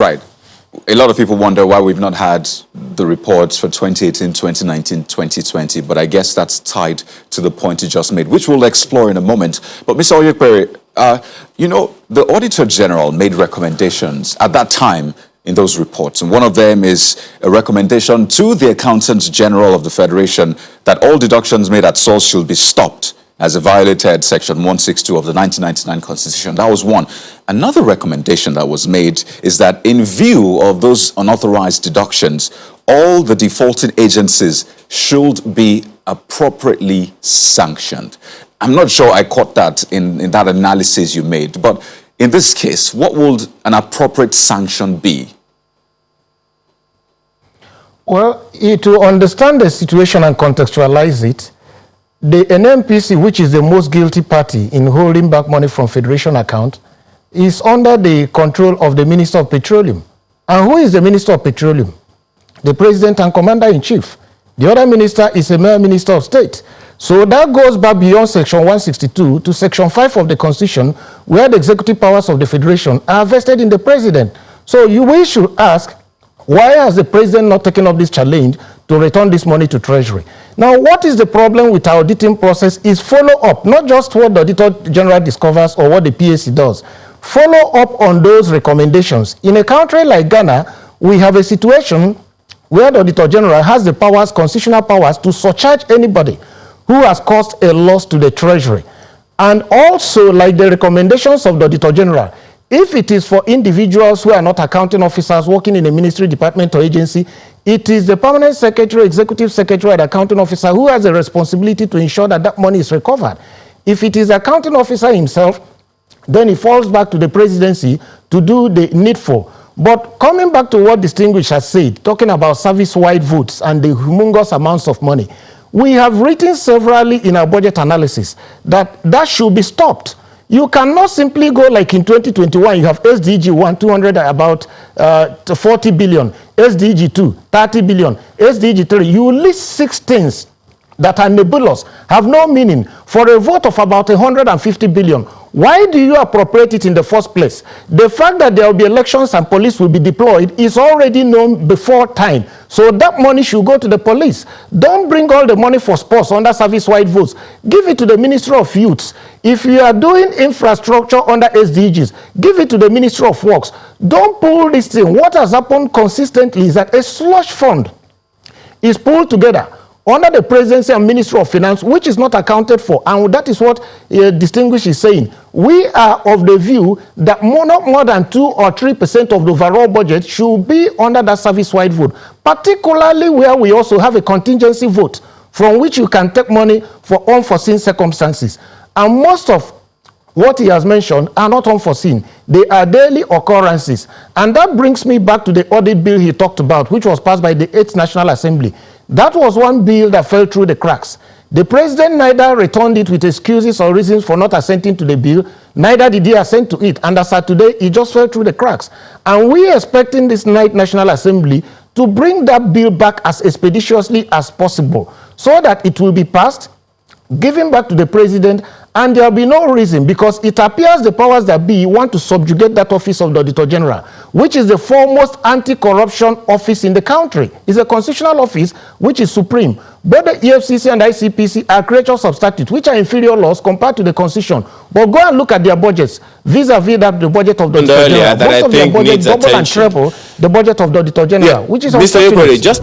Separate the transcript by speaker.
Speaker 1: Right. A lot of people wonder why we've not had the reports for 2018, 2019, 2020, but I guess that's tied to the point you just made, which we'll explore in a moment. But Mr. Onyekwere, the Auditor General made recommendations at that time in those reports, and one of them is a recommendation to the Accountant General of the Federation that all deductions made at source should be stopped, as it violated Section 162 of the 1999 Constitution. That was one. Another recommendation that was made is that in view of those unauthorized deductions, all the defaulting agencies should be appropriately sanctioned. I'm not sure I caught that in that analysis you made, but in this case, what would an appropriate sanction be?
Speaker 2: Well, to understand the situation and contextualize it, the NNPC, which is the most guilty party in holding back money from Federation account, is under the control of the Minister of Petroleum. And who is the Minister of Petroleum? The President and Commander-in-Chief. The other minister is a mere Minister of State. So that goes back beyond Section 162 to Section 5 of the Constitution, where the executive powers of the Federation are vested in the President. So we should ask, why has the President not taken up this challenge to return this money to Treasury? Now, what is the problem with our auditing process is follow up, not just what the Auditor General discovers or what the PAC does. Follow up on those recommendations. In a country like Ghana, we have a situation where the Auditor General has the powers, constitutional powers, to surcharge anybody who has caused a loss to the Treasury. And also, like the recommendations of the Auditor General, if it is for individuals who are not accounting officers working in a ministry, department, or agency, it is the permanent secretary, executive secretary, and accounting officer who has a responsibility to ensure that that money is recovered. If it is the accounting officer himself, then it falls back to the presidency to do the needful. But coming back to what Distinguished has said, talking about service-wide votes and the humongous amounts of money, we have written severally in our budget analysis that that should be stopped. You cannot simply go like in 2021, you have SDG 1, 200, about 40 billion, SDG 2, 30 billion, SDG 3. You list 6 things that are nebulous, have no meaning, for a vote of about 150 billion. Why do you appropriate it in the first place? The fact that there will be elections and police will be deployed is already known before time. So that money should go to the police. Don't bring all the money for sports under service-wide votes. Give it to the Ministry of Youths. If you are doing infrastructure under SDGs, give it to the Ministry of Works. Don't pull this thing. What has happened consistently is that a slush fund is pulled together under the Presidency and Ministry of Finance, which is not accounted for. And that is what Distinguished is saying. We are of the view that not more than 2 or 3% of the overall budget should be under that service-wide vote, particularly where we also have a contingency vote from which you can take money for unforeseen circumstances. And most of what he has mentioned are not unforeseen. They are daily occurrences. And that brings me back to the audit bill he talked about, which was passed by the 8th National Assembly. That was one bill that fell through the cracks. The president neither returned it with excuses or reasons for not assenting to the bill, neither did he assent to it. And as of today, it just fell through the cracks. And we are expecting this 9th National Assembly to bring that bill back as expeditiously as possible so that it will be passed, given back to the president, and there will be no reason, because it appears the powers that be want to subjugate that office of the Auditor General, which is the foremost anti-corruption office in the country. It's a constitutional office which is supreme. Both the EFCC and ICPC are creatures of statute, which are inferior laws compared to the Constitution. But go and look at their budgets, vis-a-vis that the budget of the Auditor General.
Speaker 3: Most of their budget double and
Speaker 2: treble the budget of the Auditor General, which is
Speaker 3: Mr. Onyekwere, just